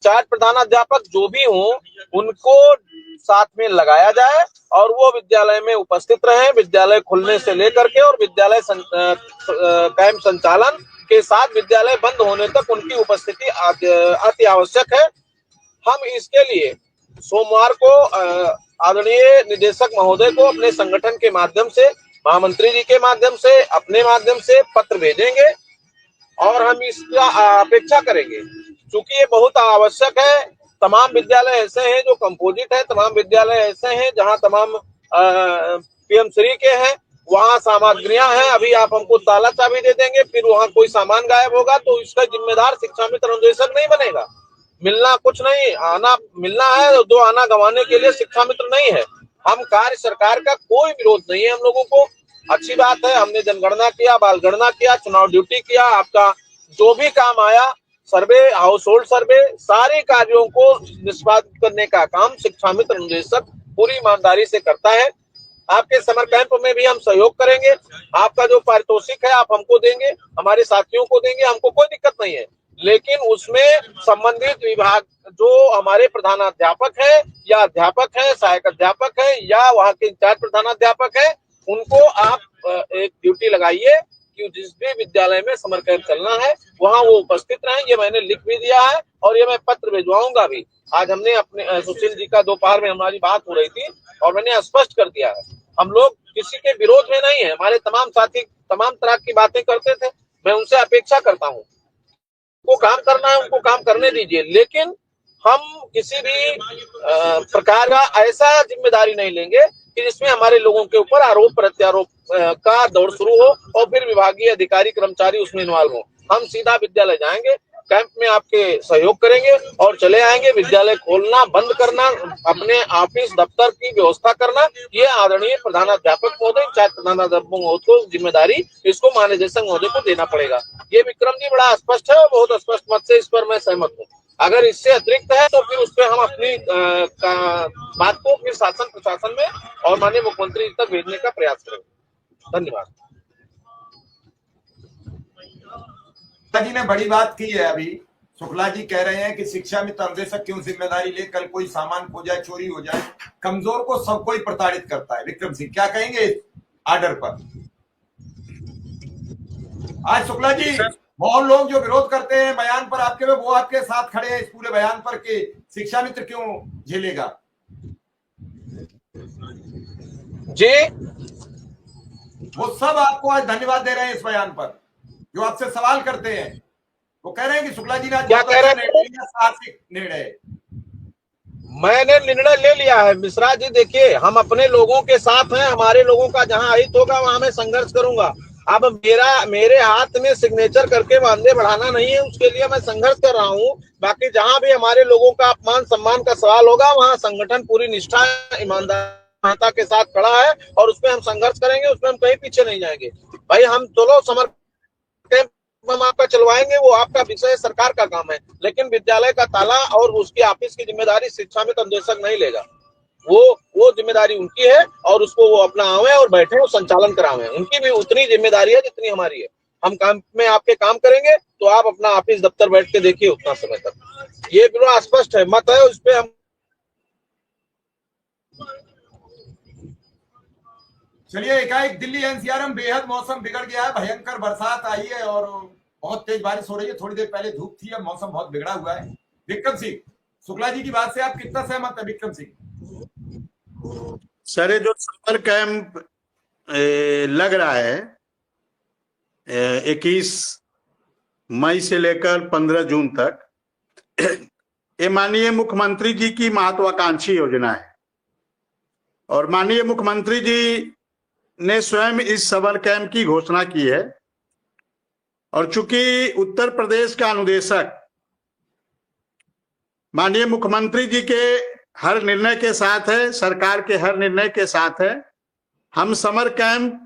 In charge प्रधानाध्यापक जो भी हों उनको साथ में लगाया जाए और वो विद्यालय में उपस्थित रहे, विद्यालय खुलने से लेकर के और विद्यालय कायम संचालन के साथ विद्यालय बंद होने तक उनकी उपस्थिति अति आवश्यक है। हम इसके लिए सोमवार को आदरणीय निदेशक महोदय को अपने संगठन के माध्यम से, महामंत्री जी के माध्यम से, अपने माध्यम से पत्र भेजेंगे और हम इसका अपेक्षा करेंगे क्योंकि ये बहुत आवश्यक है। तमाम विद्यालय ऐसे हैं जो कंपोजिट है, तमाम विद्यालय ऐसे हैं जहां तमाम पीएम श्री के हैं, वहां सामग्रियां हैं। अभी आप हमको ताला चाबी दे देंगे, फिर वहां कोई सामान गायब होगा तो इसका जिम्मेदार शिक्षा मित्र अनुदेशक नहीं बनेगा। मिलना कुछ नहीं, आना मिलना है, दो आना गंवाने के लिए शिक्षा मित्र नहीं है। हम कार्य सरकार का कोई विरोध नहीं है हम लोगों को। अच्छी बात है, हमने जनगणना किया, बाल गणना किया, चुनाव ड्यूटी किया, आपका जो भी काम आया, सर्वे, हाउस होल्ड सर्वे, सारे कार्यों को निष्पादित करने का काम शिक्षा मित्र अनुदेशक पूरी ईमानदारी से करता है। आपके समर कैंप में भी हम सहयोग करेंगे। आपका जो पारितोषिक है आप हमको देंगे, हमारे साथियों को देंगे, हमको कोई दिक्कत नहीं है। लेकिन उसमें संबंधित विभाग जो हमारे प्रधानाध्यापक है या अध्यापक है, सहायक अध्यापक है या वहाँ के इंचार्ज प्रधानाध्यापक है, उनको आप एक ड्यूटी लगाइए कि जिस भी विद्यालय में समर कैंप चलना है वहाँ वो उपस्थित रहें। ये मैंने लिख भी दिया है और ये मैं पत्र भिजवाऊंगा भी। आज हमने अपने सुशील जी का दोपहर में हमारी बात हो रही थी और मैंने स्पष्ट कर दिया है, हम लोग किसी के विरोध में नहीं है। हमारे तमाम साथी तमाम तरह की बातें करते थे, मैं उनसे अपेक्षा करता हूँ, उनको काम करना है उनको काम करने दीजिए, लेकिन हम किसी भी प्रकार का ऐसा जिम्मेदारी नहीं लेंगे कि जिसमें हमारे लोगों के ऊपर आरोप प्रत्यारोप का दौर शुरू हो और फिर विभागीय अधिकारी कर्मचारी उसमें इन्वॉल्व हो। हम सीधा विद्यालय जाएंगे, कैंप में आपके सहयोग करेंगे और चले आएंगे। विद्यालय खोलना, बंद करना, अपने ऑफिस दफ्तर की व्यवस्था करना, ये आदरणीय प्रधानाध्यापक महोदय, इंचार्ज प्रधानाध्यापक महोदय को जिम्मेदारी इसको महानिदेशक महोदय को देना पड़ेगा। ये विक्रम जी बड़ा स्पष्ट है, बहुत स्पष्ट मत से इस पर मैं सहमत हूँ। अगर इससे अतिरिक्त है तो फिर उस पर हम अपनी बात को फिर शासन प्रशासन में और माननीय मुख्यमंत्री तक भेजने का प्रयास करेंगे। धन्यवाद। जी ने बड़ी बात की है। अभी शुक्ला जी कह रहे हैं कि शिक्षा मित्र अनुदेशक क्यों जिम्मेदारी ले, कल कोई सामान खो जाए, चोरी हो जाए, कमजोर को सब कोई प्रताड़ित करता है। विक्रम सिंह क्या कहेंगे इस आर्डर पर? आज शुक्ला जी बहुत लोग जो विरोध करते हैं बयान पर आपके में, वो आपके साथ खड़े हैं इस पूरे बयान पर कि शिक्षा मित्र क्यों झेलेगा? जी, वो सब आपको आज धन्यवाद दे रहे हैं इस बयान पर। जो आपसे सवाल करते हैं वो कह रहे हैं कि शुक्ला जी ने आज क्या कह रहे हैं? साहसिक निर्णय। मैंने निर्णय ले लिया है मिश्रा जी। देखिए, हम अपने लोगों के साथ हैं, हमारे लोगों का जहां हित होगा वहां मैं संघर्ष करूंगा। अब मेरे हाथ में सिग्नेचर करके मानदेय बढ़ाना नहीं है, उसके लिए मैं संघर्ष कर रहा हूं। बाकी जहां भी हमारे लोगों का अपमान सम्मान का सवाल होगा वहां संगठन पूरी निष्ठा ईमानदारी के साथ खड़ा है और उसमें हम संघर्ष करेंगे, उसमें हम कहीं पीछे नहीं जाएंगे। भाई हम चलो समर कैंप हम आपका चलवाएंगे, वो आपका विषय सरकार का काम है, लेकिन विद्यालय का ताला और उसकी ऑफिस की जिम्मेदारी शिक्षा मित्र अनुदेशक नहीं लेगा। वो जिम्मेदारी उनकी है और उसको वो अपना आवे और बैठे और संचालन करावे। उनकी भी उतनी जिम्मेदारी है जितनी हमारी है। हम काम में आपके काम करेंगे तो आप अपना ऑफिस दफ्तर बैठ के देखिए उतना समय तक। ये बड़ा स्पष्ट है, मत है, उस पर हम। चलिए, एकाएक दिल्ली एनसीआर में बेहद मौसम बिगड़ गया है, भयंकर बरसात आई है और बहुत तेज बारिश हो रही है। थोड़ी देर पहले धूप थी, अब मौसम बहुत बिगड़ा हुआ है। विक्रम सिंह, शुक्ला जी की बात से आप कितना सहमत है? विक्रम सिंह सर, जो समर कैंप लग रहा है 21 मई से लेकर 15 जून तक, ये माननीय मुख्यमंत्री जी की महत्वाकांक्षी योजना है और माननीय मुख्यमंत्री जी ने स्वयं इस समर कैंप की घोषणा की है। और चूंकि उत्तर प्रदेश का अनुदेशक माननीय मुख्यमंत्री जी के हर निर्णय के साथ है, सरकार के हर निर्णय के साथ है, हम समर कैंप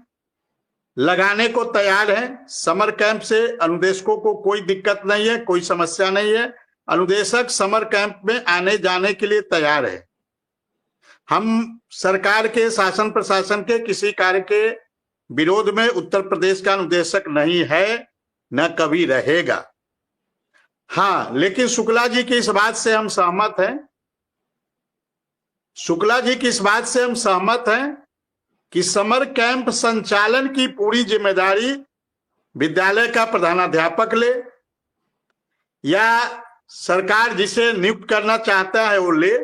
लगाने को तैयार हैं। समर कैंप से अनुदेशकों को कोई दिक्कत नहीं है, कोई समस्या नहीं है। अनुदेशक समर कैंप में आने जाने के लिए तैयार है। हम सरकार के शासन प्रशासन के किसी कार्य के विरोध में उत्तर प्रदेश का अनुदेशक नहीं है, न कभी रहेगा। हाँ, लेकिन शुक्ला जी की इस बात से हम सहमत हैं, शुक्ला जी की इस बात से हम सहमत हैं कि समर कैंप संचालन की पूरी जिम्मेदारी विद्यालय का प्रधानाध्यापक ले या सरकार जिसे नियुक्त करना चाहता है वो ले,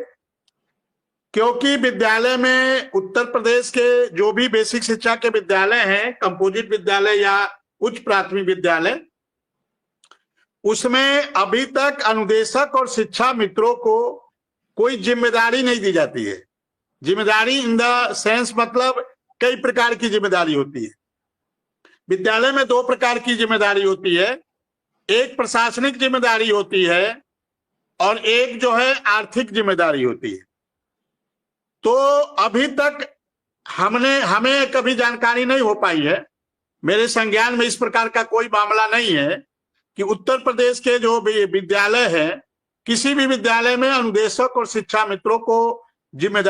क्योंकि विद्यालय में उत्तर प्रदेश के जो भी बेसिक शिक्षा के विद्यालय हैं, कंपोजिट विद्यालय या उच्च प्राथमिक विद्यालय, उसमें अभी तक अनुदेशक और शिक्षा मित्रों को कोई जिम्मेदारी नहीं दी जाती है। जिम्मेदारी इन द सेंस मतलब कई प्रकार की जिम्मेदारी होती है। विद्यालय में दो प्रकार की जिम्मेदारी होती है, एक प्रशासनिक जिम्मेदारी होती है और एक जो है आर्थिक जिम्मेदारी होती है। तो अभी तक हमें कभी जानकारी नहीं हो पाई है, मेरे संज्ञान में इस प्रकार का कोई मामला नहीं है कि उत्तर प्रदेश के जो विद्यालय है, किसी भी विद्यालय में अनुदेशक और शिक्षा मित्रों को जिम्मेदारी